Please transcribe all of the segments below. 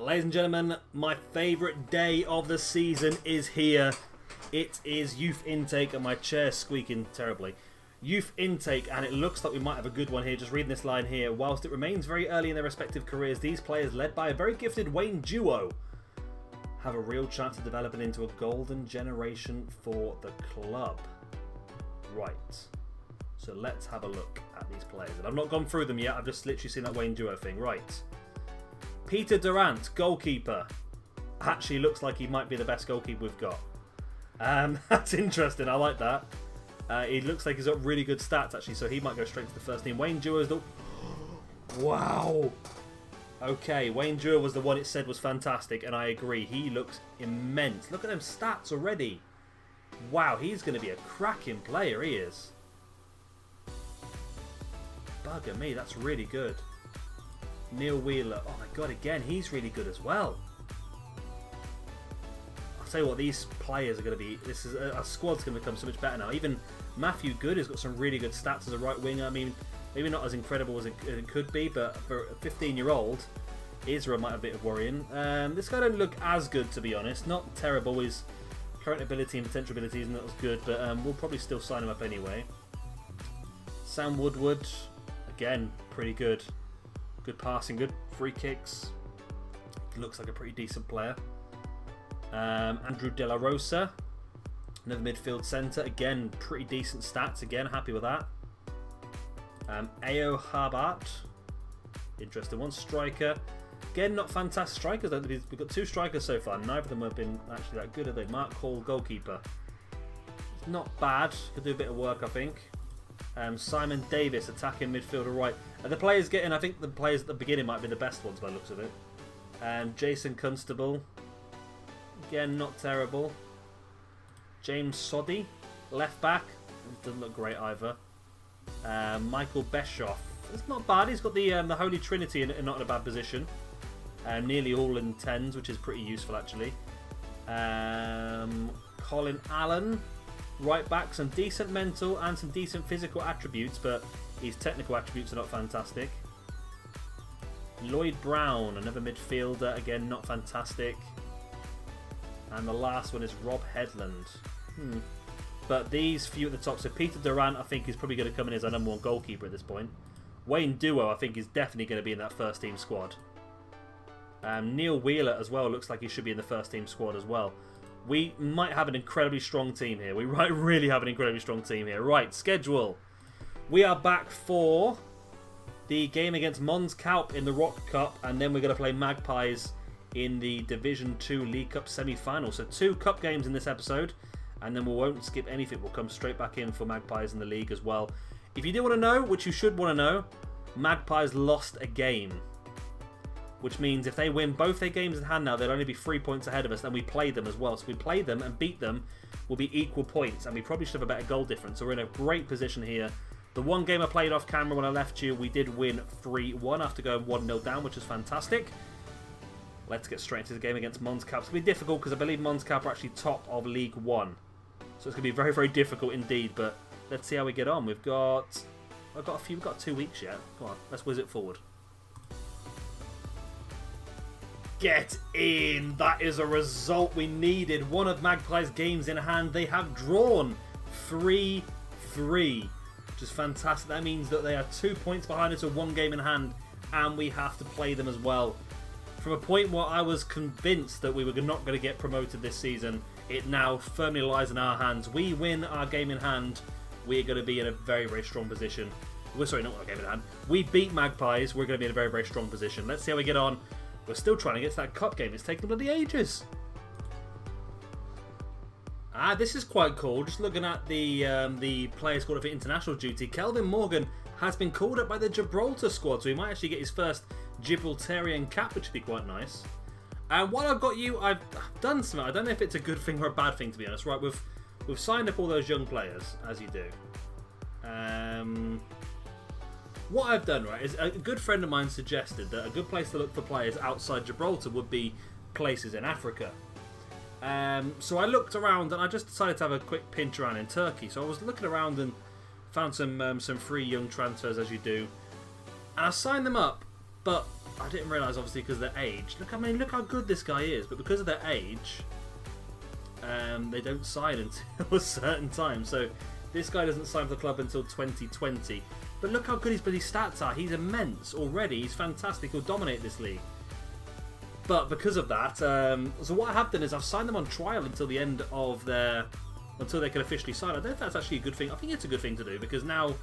Ladies and gentlemen, my favourite day of the season is here. It is youth intake, and my chair's squeaking terribly. Youth intake, and it looks like we might have a good one here. Just reading this line here. Whilst it remains very early in their respective careers, these players, led by a very gifted Wayne duo, have a real chance of developing into a golden generation for the club. Right. So let's have a look at these players. And I've not gone through them yet. I've just literally seen that Wayne duo thing. Right. Peter Durant, goalkeeper. Actually looks like he might be the best goalkeeper we've got. That's interesting. I like that. He looks like he's got really good stats, actually, so he might go straight to the first team. Wayne Dewar is the... Wow! Okay, Wayne Dewar was the one it said was fantastic, and I agree. He looks immense. Look at them stats already. Wow, he's going to be a cracking player, he is. Bugger me, that's really good. Neil Wheeler. Oh my god, again, he's really good as well. I'll tell you what, these players are going to be... Our squad's going to become so much better now. Even Matthew Good has got some really good stats as a right winger. I mean, maybe not as incredible as it could be, but for a 15-year-old, Isra might have a bit of worrying. This guy don't look as good, to be honest. Not terrible. His current ability and potential ability isn't as good, but we'll probably still sign him up anyway. Sam Woodward, again, pretty good. Good passing, good free kicks. Looks like a pretty decent player. Andrew De La Rosa, another midfield centre. Again, pretty decent stats. Again, happy with that. Ao Harbart, interesting one. Striker, again, not fantastic strikers. We've got two strikers so far. Neither of them have been actually that good, have they? Mark Hall, goalkeeper. Not bad. Could do a bit of work, I think. Simon Davis, attacking midfielder right. The players getting, I think the players at the beginning might be the best ones by the looks of it. Jason Constable, again, not terrible. James Soddy, left back, doesn't look great either. Michael Beshoff, it's not bad. He's got the Holy Trinity in not in a bad position. Nearly all in 10s, which is pretty useful actually. Colin Allen, right back, some decent mental and some decent physical attributes, but his technical attributes are not fantastic. Lloyd Brown, another midfielder, again not fantastic. And the last one is Rob Headland. But these few at the top, so Peter Durant I think is probably going to come in as our number one goalkeeper at this point. Wayne Duo I think is definitely going to be in that first team squad. Neil Wheeler as well looks like he should be in the first team squad as well. We might have an incredibly strong team here. We might really have an incredibly strong team here. Right, schedule. We are back for the game against Mons Calp in the Rock Cup, and then we're going to play Magpies in the Division 2 League Cup semi-final. So 2 cup games in this episode, and then we won't skip anything. We'll come straight back in for Magpies in the league as well. If you do want to know, which you should want to know, Magpies lost a game. Which means if they win both their games in hand now, they'll only be 3 points ahead of us, and we play them as well. So we play them and beat them will be equal points, and we probably should have a better goal difference. So we're in a great position here. The one game I played off camera when I left you, we did win 3-1 after going 1-0 down, which is fantastic. Let's get straight into the game against Mons Calp. It's going to be difficult because I believe Mons Calp are actually top of League 1. So it's going to be very, very difficult indeed, but let's see how we get on. We've got 2 weeks yet. Come on, let's whiz it forward. Get in! That is a result we needed. One of Magpies' games in hand. They have drawn 3-3, which is fantastic. That means that they are 2 points behind us with 1 game in hand, and we have to play them as well. From a point where I was convinced that we were not going to get promoted this season, it now firmly lies in our hands. We win our game in hand, we're going to be in a very, very strong position. We're sorry, not our game in hand. We beat Magpies, we're going to be in a very, very strong position. Let's see how we get on. We're still trying to get to that cup game. It's taken bloody ages. This is quite cool. Just looking at the players called up for international duty. Kelvin Morgan has been called up by the Gibraltar squad, so he might actually get his first Gibraltarian cap, which would be quite nice. And while I've got you, I've done something. I don't know if it's a good thing or a bad thing, to be honest. Right, we've signed up all those young players, as you do. What I've done, right, is a good friend of mine suggested that a good place to look for players outside Gibraltar would be places in Africa. So I looked around and I just decided to have a quick pinch around in Turkey. So I was looking around and found some free young transfers, as you do. And I signed them up, but I didn't realise, obviously, because of their age. Look, I mean, look how good this guy is. But because of their age, they don't sign until a certain time. So this guy doesn't sign for the club until 2020. But look how good his bloody stats are. He's immense already. He's fantastic. He'll dominate this league. But because of that, so what I have done is I've signed them on trial until the end of their... until they can officially sign. I don't know if that's actually a good thing. I think it's a good thing to do because now...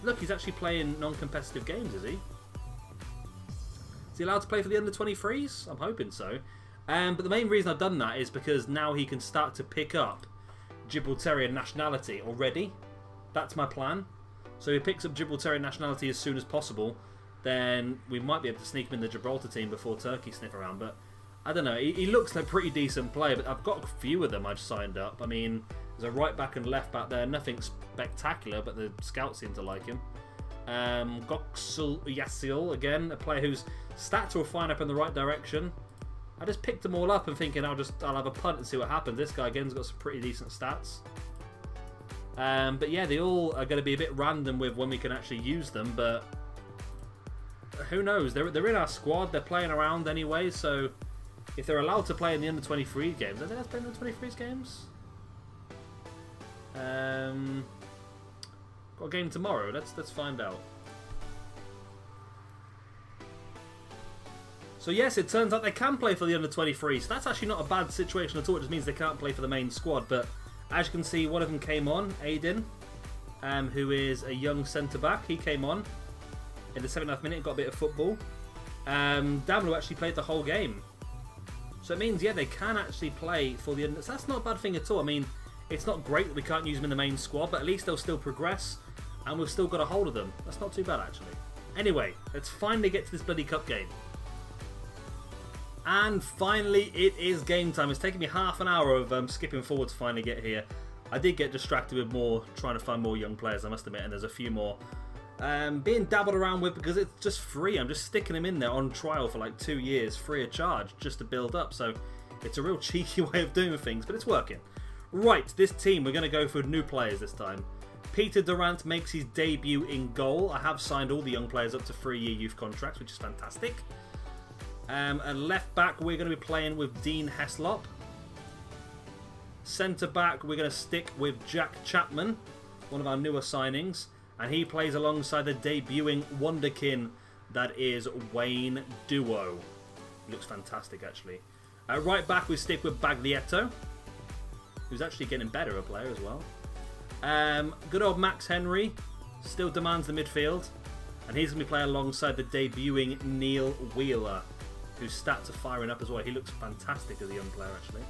Look, he's actually playing non-competitive games, is he? Is he allowed to play for the under-23s? I'm hoping so. But the main reason I've done that is because now he can start to pick up Gibraltarian nationality already. That's my plan. So if he picks up Gibraltarian nationality as soon as possible, then we might be able to sneak him in the Gibraltar team before Turkey sniff around. But I don't know. He looks like a pretty decent player, but I've got a few of them I've signed up. I mean, there's a right back and left back there. Nothing spectacular, but the scouts seem to like him. Goxel Yasil, again, a player whose stats will fine up in the right direction. I just picked them all up and thinking I'll have a punt and see what happens. This guy again's got some pretty decent stats. But yeah, they all are going to be a bit random with when we can actually use them, but who knows? They're in our squad. They're playing around anyway, so if they're allowed to play in the under-23 games, are they allowed to play in the under-23 games? Got a game tomorrow. Let's find out. So yes, it turns out they can play for the under-23, so that's actually not a bad situation at all. It just means they can't play for the main squad, but as you can see, one of them came on, Aiden, who is a young centre-back. He came on in the 79th minute and got a bit of football. Damlu actually played the whole game. So it means, yeah, they can actually play for the under... So that's not a bad thing at all. I mean, it's not great that we can't use them in the main squad, but at least they'll still progress, and we've still got a hold of them. That's not too bad, actually. Anyway, let's finally get to this bloody cup game. And finally, it is game time. It's taken me half an hour of skipping forward to finally get here. I did get distracted with trying to find more young players, I must admit, and there's a few more being dabbled around with because it's just free. I'm just sticking them in there on trial for like 2 years, free of charge, just to build up. So it's a real cheeky way of doing things, but it's working. Right, this team, we're going to go for new players this time. Peter Durant makes his debut in goal. I have signed all the young players up to 3-year youth contracts, which is fantastic. At left back, we're going to be playing with Dean Heslop. Centre back, we're going to stick with Jack Chapman, one of our newer signings. And he plays alongside the debuting wonderkin that is Wayne Duo. He looks fantastic, actually. At right back, we stick with Baglietto, who's actually getting better a player as well. Good old Max Henry still demands the midfield. And he's going to be playing alongside the debuting Neil Wheeler, whose stats are firing up as well. He looks fantastic as a young player, actually.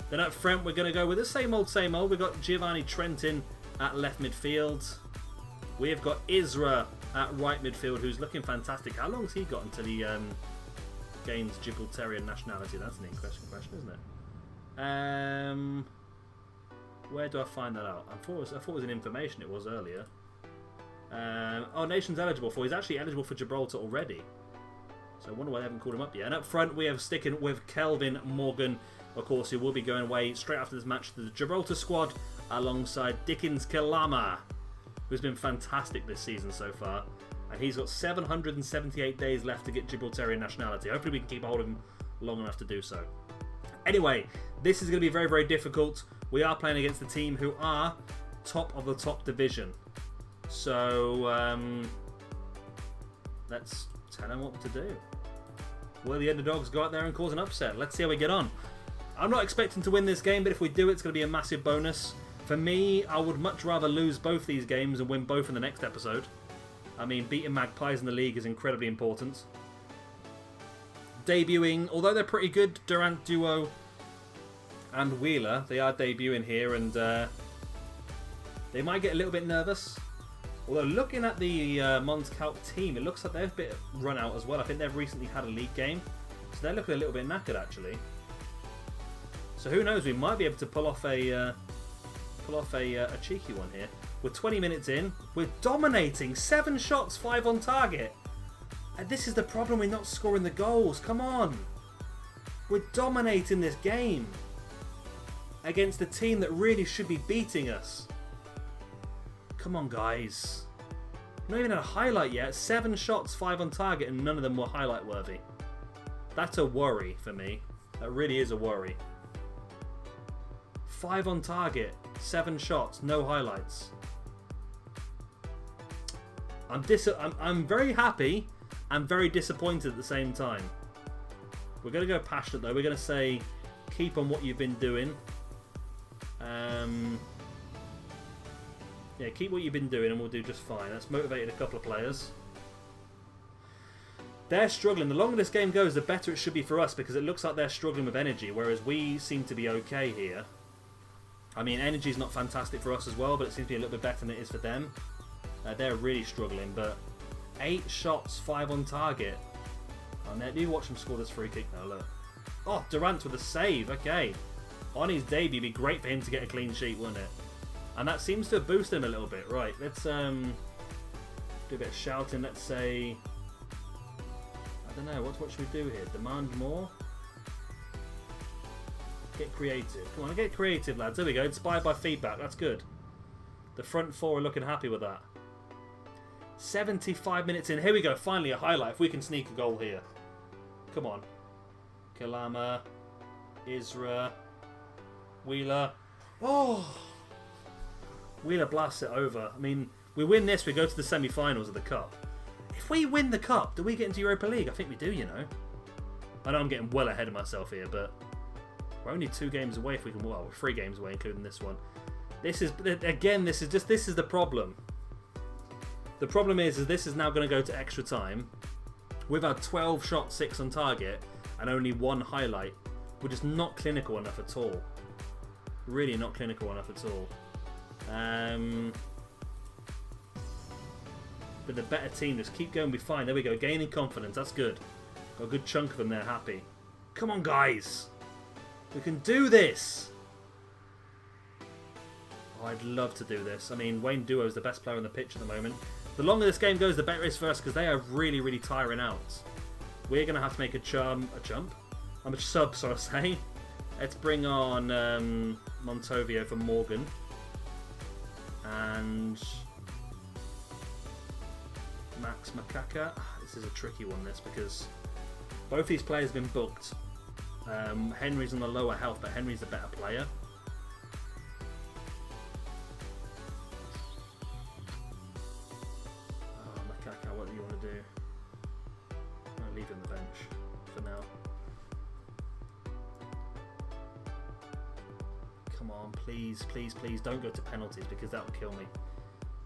Then up front, we're going to go with the same old, same old. We've got Giovanni Trentin at left midfield. We've got Isra at right midfield, who's looking fantastic. How long's he got until he gains Gibraltarian nationality? That's an interesting question, isn't it? Where do I find that out? I thought it was in information. It was earlier. Oh, nation's eligible for. He's actually eligible for Gibraltar already. So I wonder why they haven't called him up yet. And up front, we have sticking with Kelvin Morgan, of course, who will be going away straight after this match to the Gibraltar squad, alongside Dickens Kalama, who's been fantastic this season so far. And he's got 778 days left to get Gibraltarian nationality. Hopefully we can keep hold of him long enough to do so. Anyway, this is going to be very, very difficult. We are playing against the team who are top of the top division. So, let's tell them what to do. Will the underdogs go out there and cause an upset? Let's see how we get on. I'm not expecting to win this game, but if we do, it's going to be a massive bonus. For me, I would much rather lose both these games and win both in the next episode. I mean, beating Magpies in the league is incredibly important. Debuting, although they're pretty good, Durant Duo and Wheeler, they are debuting here, and they might get a little bit nervous. Although looking at the Monscout team, it looks like they've a bit run out as well. I think they've recently had a league game, so they're looking a little bit knackered actually. So who knows? We might be able to pull off a cheeky one here. We're 20 minutes in. We're dominating. 7 shots, 5 on target. And this is the problem. We're not scoring the goals. Come on. We're dominating this game against a team that really should be beating us. Come on, guys. Not even a highlight yet. 7 shots, 5 on target, and none of them were highlight worthy. That's a worry for me. That really is a worry. 5 on target, 7 shots, no highlights. I'm very happy and very disappointed at the same time. We're going to go passionate though. We're going to say keep on what you've been doing. Yeah, keep what you've been doing and we'll do just fine. That's motivated a couple of players. They're struggling. The longer this game goes, the better it should be for us because it looks like they're struggling with energy, whereas we seem to be okay here. I mean, energy's not fantastic for us as well, but it seems to be a little bit better than it is for them. They're really struggling, but 8 shots, 5 on target. Oh, now, do you watch him score this free kick now? Look. Oh, Durant with a save. Okay. On his debut, it'd be great for him to get a clean sheet, wouldn't it? And that seems to have boosted him a little bit. Right, let's do a bit of shouting. Let's say... I don't know, what should we do here? Demand more? Get creative. Come on, get creative, lads. There we go. Inspired by feedback. That's good. The front 4 are looking happy with that. 75 minutes in. Here we go. Finally a highlight. If we can sneak a goal here. Come on. Kalama. Isra. Wheeler. Oh! Wheeler blasts it over. I mean, we win this, we go to the semi-finals of the Cup. If we win the Cup, do we get into Europa League? I think we do, you know. I know I'm getting well ahead of myself here, but we're only 2 games away if we can... Well, we're 3 games away, including this one. This is... Again, this is the problem. The problem is this is now going to go to extra time. We've had 12 shots, 6 on target, and only 1 highlight. We're just not clinical enough at all. Really not clinical enough at all. But the better team, just keep going, be fine. There we go, gaining confidence, that's good. Got a good chunk of them there, happy. Come on, guys! We can do this! Oh, I'd love to do this. I mean, Wayne Duo is the best player on the pitch at the moment. The longer this game goes, the better it is for us, because they are really, really tiring out. We're going to have to make a sub, so I say. Let's bring on Montovio for Morgan. And Max Makaka. This is a tricky one, this, because both these players have been booked. Henry's on the lower health, but Henry's the better player. Oh, Makaka, what do you want to do? I'll leave him on the bench for now. Come on, please, please, please don't go to penalties because that will kill me.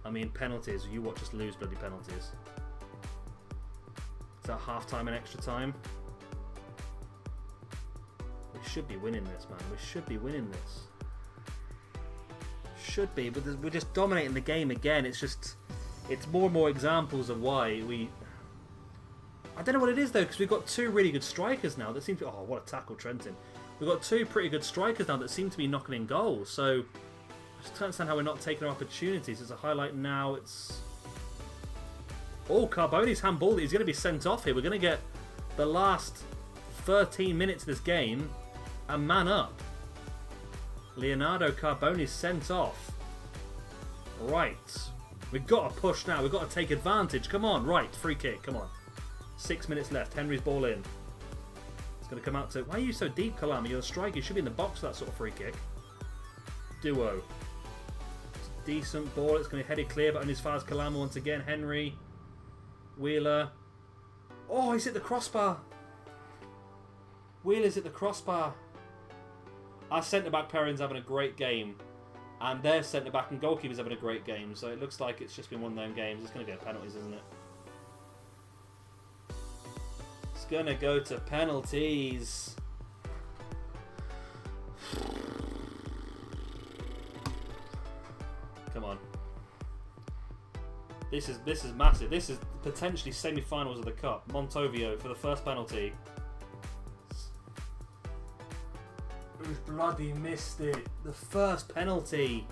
I mean, penalties, you watch us lose bloody penalties. Is that half time and extra time? We should be winning this, man. We should be winning this. Should be, but we're just dominating the game again. It's more and more examples of why we... I don't know what it is though, because we've got 2 really good strikers now that seem to... Oh, what a tackle, Trenton. We've got 2 pretty good strikers now that seem to be knocking in goals, so I just can't understand how we're not taking our opportunities. It's a highlight now, it's... Oh, Carboni's handballed. He's going to be sent off here. We're going to get the last 13 minutes of this game and man up. Leonardo Carboni's sent off. Right. We've got to push now. We've got to take advantage. Come on. Right. Free kick. Come on. 6 minutes left. Henry's ball in. Going to come out to... Why are you so deep, Kalama? You're a striker. You should be in the box for that sort of free kick. Duo. Decent ball. It's going to be headed clear, but only as far as Kalama once again. Henry. Wheeler. Oh, he's hit the crossbar. Wheeler's hit the crossbar. Our centre-back pairing's having a great game. And their centre-back and goalkeeper's having a great game. So it looks like it's just been one of them games. It's going to go penalties, isn't it? Gonna go to penalties. Come on. This is massive. This is potentially semi-finals of the Cup. Montovio for the first penalty. We've bloody missed it. The first penalty.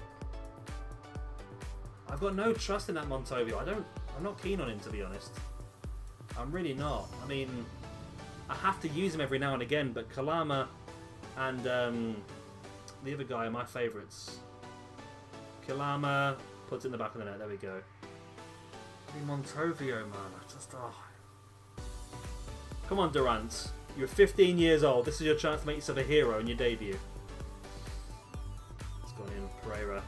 I've got no trust in that Montovio. I'm not keen on him, to be honest. I'm really not. I mean, I have to use him every now and again, but Kalama and the other guy are my favourites. Kalama puts it in the back of the net. There we go. Montovio, man. I just, Come on, Durant. You're 15 years old. This is your chance to make yourself a hero in your debut. It's gone in. Pereira.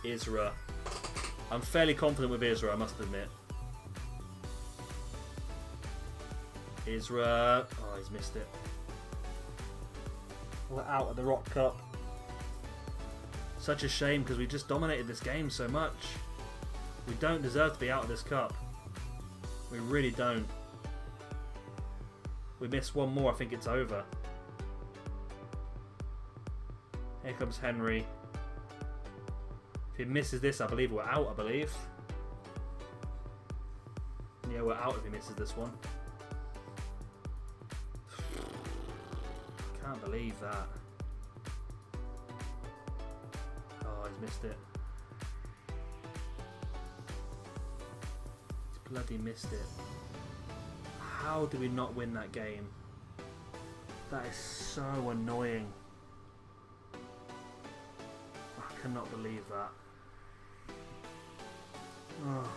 Isra. I'm fairly confident with Isra, I must admit. Isra. Oh, he's missed it. We're out of the Rock Cup. Such a shame because we just dominated this game so much. We don't deserve to be out of this cup. We really don't. We miss one more, I think it's over. Here comes Henry. If he misses this, I believe we're out, I believe. Yeah, we're out if he misses this one. Can't believe that. Oh, he's missed it. He's bloody missed it. How do we not win that game? That is so annoying. I cannot believe that. Oh.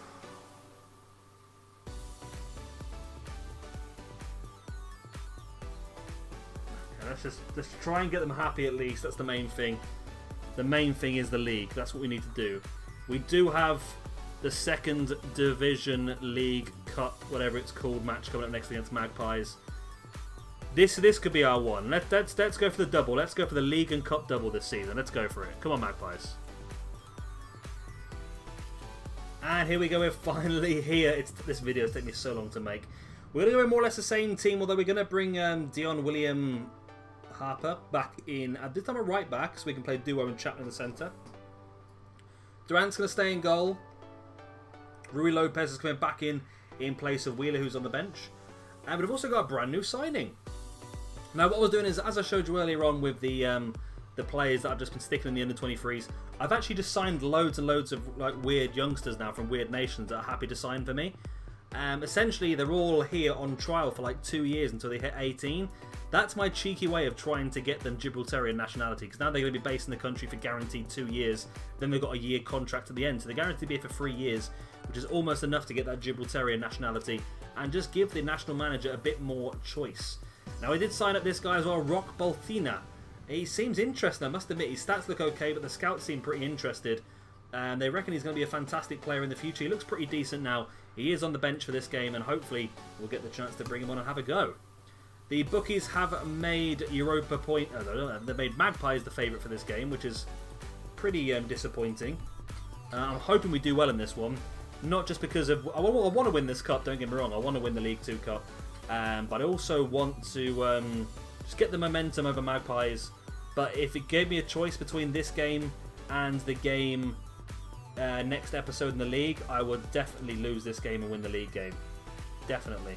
Okay, let's try and get them happy at least. That's the main thing. The main thing is the league. That's what we need to do. We do have the second division league cup, whatever it's called, match coming up next against Magpies. This could be our one. Let's go for the double. Let's go for the league and cup double this season. Let's go for it. Come on, Magpies. And here we go. We're finally here. This video has taken me so long to make. We're going to go in more or less the same team, although we're going to bring Dion William Harper back in. At this time, a right back, so we can play duo and Chapman in the centre. Durant's going to stay in goal. Rui Lopez is coming back in place of Wheeler, who's on the bench. And we've also got a brand new signing. Now, what I was doing is, as I showed you earlier on with the players that I've just been sticking in the under-23s, I've actually just signed loads and loads of like weird youngsters now from weird nations that are happy to sign for me. Essentially, they're all here on trial for like 2 years until they hit 18. That's my cheeky way of trying to get them Gibraltarian nationality, because now they're going to be based in the country for guaranteed 2 years. Then they've got a year contract at the end, so they're guaranteed to be here for 3 years, which is almost enough to get that Gibraltarian nationality and just give the national manager a bit more choice. Now, I did sign up this guy as well, Rock Balthina. He seems interesting, I must admit. His stats look okay, but the scouts seem pretty interested. And they reckon he's going to be a fantastic player in the future. He looks pretty decent now. He is on the bench for this game, and hopefully we'll get the chance to bring him on and have a go. The bookies have made Europa point. They made Magpies the favourite for this game, which is pretty disappointing. I'm hoping we do well in this one. Not just because of... I want to win this cup, don't get me wrong. I want to win the League 2 Cup. But I also want to just get the momentum over Magpies. But if it gave me a choice between this game and the game next episode in the league, I would definitely lose this game and win the league game. Definitely.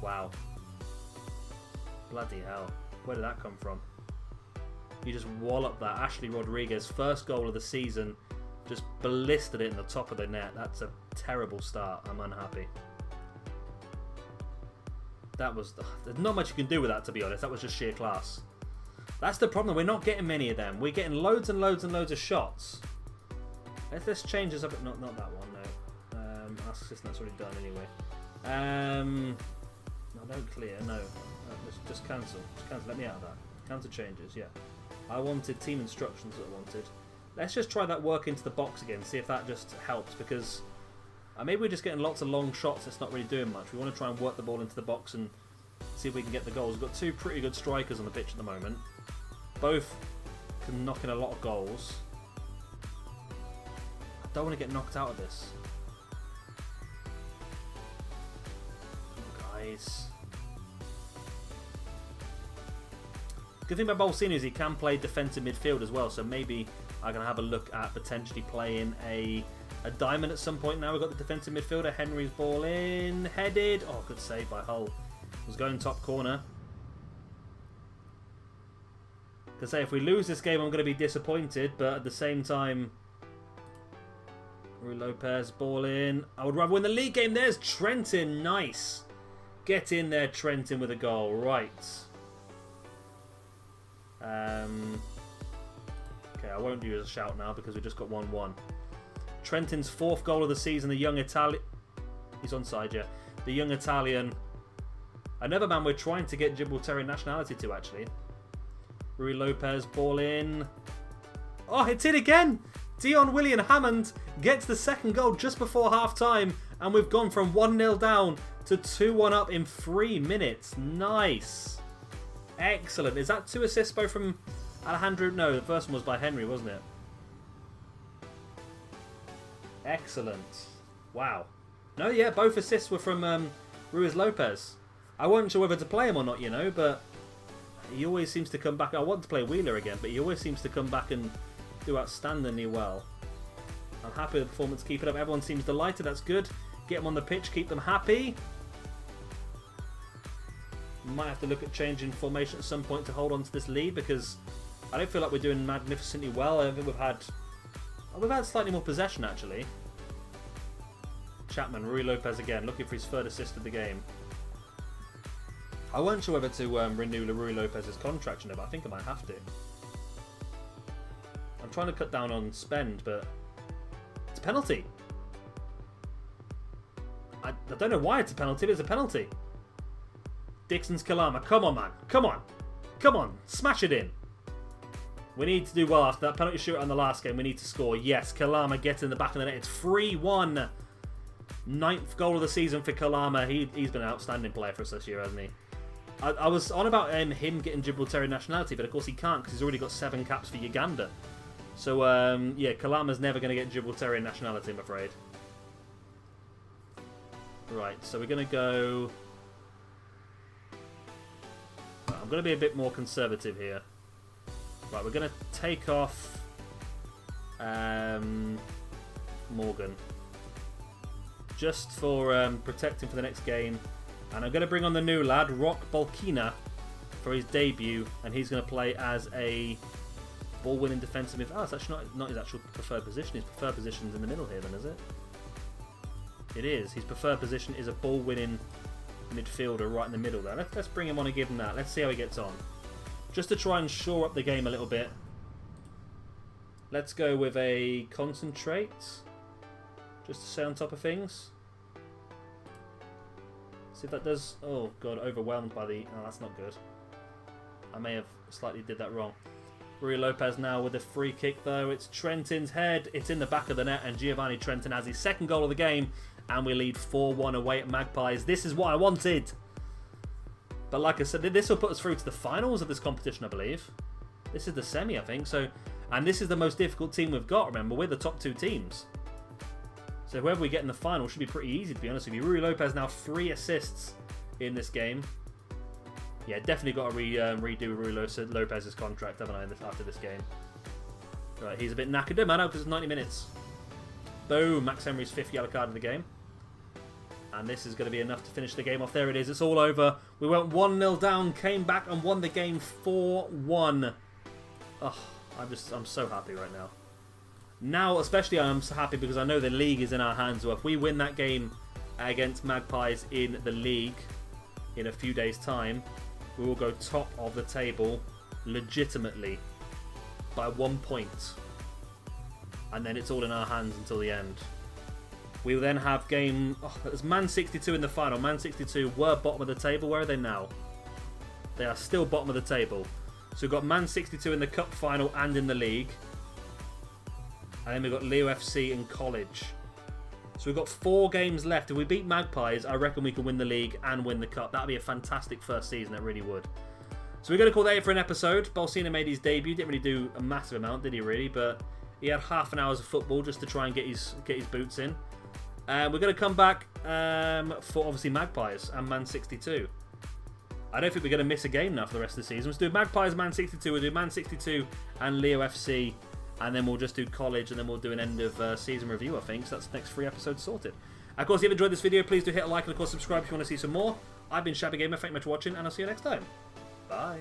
Wow. Bloody hell. Where did that come from? You just walloped that. Ashley Rodriguez, first goal of the season, just ballisted it in the top of the net. That's a terrible start. I'm unhappy. That was... There's not much you can do with that, to be honest. That was just sheer class. That's the problem. We're not getting many of them. We're getting loads and loads and loads of shots. Let's change this up. Not that one, no. That's already done anyway. No, don't clear. No. Just cancel. Just cancel. Let me out of that. Cancel changes, yeah. I wanted team instructions that I wanted. Let's just try that work into the box again. See if that just helps, because maybe we're just getting lots of long shots. It's not really doing much. We want to try and work the ball into the box and see if we can get the goals. We've got two pretty good strikers on the pitch at the moment. Both can knock in a lot of goals. I don't want to get knocked out of this. Guys. Good thing about Bolsini is he can play defensive midfield as well, so maybe I can have a look at potentially playing a diamond at some point. Now we've got the defensive midfielder. Henry's ball in, headed. Oh, good save by Hull. Was going top corner. To say, if we lose this game, I'm going to be disappointed, but at the same time, Rui Lopez, ball in. I would rather win the league game. There's Trenton. Nice. Get in there, Trenton, with a goal. Right. Okay, I won't use a shout now because we just got 1-1. Trentin's 4th goal of the season. The young Italian... He's onside, yeah. The young Italian. Another man we're trying to get Gibraltarian nationality to, actually. Rui Lopez, ball in. Oh, it's in again! Dion William Hammond gets the 2nd goal just before half-time. And we've gone from 1-0 down to 2-1 up in 3 minutes. Nice. Excellent. Is that 2 assists both from Alejandro? No, the first one was by Henry, wasn't it? Excellent. Wow. No, yeah, both assists were from Ruiz Lopez. I wasn't sure whether to play him or not, you know, but he always seems to come back. I want to play Wheeler again, but he always seems to come back and do outstandingly well. I'm happy with the performance. Keep it up. Everyone seems delighted. That's good. Get them on the pitch. Keep them happy. Might have to look at changing formation at some point to hold on to this lead because I don't feel like we're doing magnificently well. I think we've had slightly more possession actually. Chapman, Rui Lopez again, looking for his 3rd assist of the game. I wasn't sure whether to renew Rui Lopez's contract, but I think I might have to. I'm trying to cut down on spend, but it's a penalty. I don't know why it's a penalty, but it's a penalty. Dixon's Kalama. Come on, man. Come on. Come on. Smash it in. We need to do well after that penalty shootout in the last game. We need to score. Yes, Kalama gets in the back of the net. It's 3-1. 9th goal of the season for Kalama. He's been an outstanding player for us this year, hasn't he? I was on about him getting Gibraltarian nationality, but of course he can't because he's already got 7 caps for Uganda. So, yeah, Kalama's never going to get Gibraltarian nationality, I'm afraid. Right, so we're going to go... I'm going to be a bit more conservative here. Right, we're going to take off Morgan. Just for protecting for the next game. And I'm going to bring on the new lad, Rock Balkina, for his debut. And he's going to play as a ball-winning defensive midfielder. Oh, it's actually not his actual preferred position. His preferred position's in the middle here then, is it? It is. His preferred position is a ball-winning midfielder right in the middle there. Let's bring him on and give him that. Let's see how he gets on. Just to try and shore up the game a little bit. Let's go with a concentrate. Just to stay on top of things. See if that does... Oh, God, overwhelmed by the... Oh, that's not good. I may have slightly did that wrong. Rui Lopez now with a free kick, though. It's Trentin's head. It's in the back of the net, and Giovanni Trentin has his 2nd goal of the game, and we lead 4-1 away at Magpies. This is what I wanted. But like I said, this will put us through to the finals of this competition, I believe. This is the semi, I think. So, and this is the most difficult team we've got, remember. We're the top 2 teams. So whoever we get in the final should be pretty easy, to be honest with you. Rui Lopez now 3 assists in this game. Yeah, definitely got to redo Rui Lopez's contract, haven't I, after this game. Right, he's a bit knackered. Don't matter, because it's 90 minutes. Boom, Max Henry's 5th yellow card of the game. And this is going to be enough to finish the game off. There it is, it's all over. We went 1-0 down, came back and won the game 4-1. Oh, I'm so happy right now. Now, especially, I'm so happy because I know the league is in our hands. So if we win that game against Magpies in the league in a few days' time, we will go top of the table legitimately by 1 point. And then it's all in our hands until the end. We will then have game... Oh, there's Man 62 in the final. Man 62 were bottom of the table. Where are they now? They are still bottom of the table. So we've got Man 62 in the cup final and in the league. And then we've got Leo FC in college. So we've got 4 games left. If we beat Magpies, I reckon we can win the league and win the cup. That would be a fantastic first season. It really would. So we're going to call that it for an episode. Balsina made his debut. Didn't really do a massive amount, did he really? But he had half an hour of football just to try and get his boots in. We're going to come back for obviously Magpies and Man 62. I don't think we're going to miss a game now for the rest of the season. Let's do Magpies, Man 62. We'll do Man 62 and Leo FC. And then we'll just do college, and then we'll do an end of season review, I think. So that's the next 3 episodes sorted. Of course, if you've enjoyed this video, please do hit a like and, of course, subscribe if you want to see some more. I've been Shabby Gamer. Thank you much for watching, and I'll see you next time. Bye.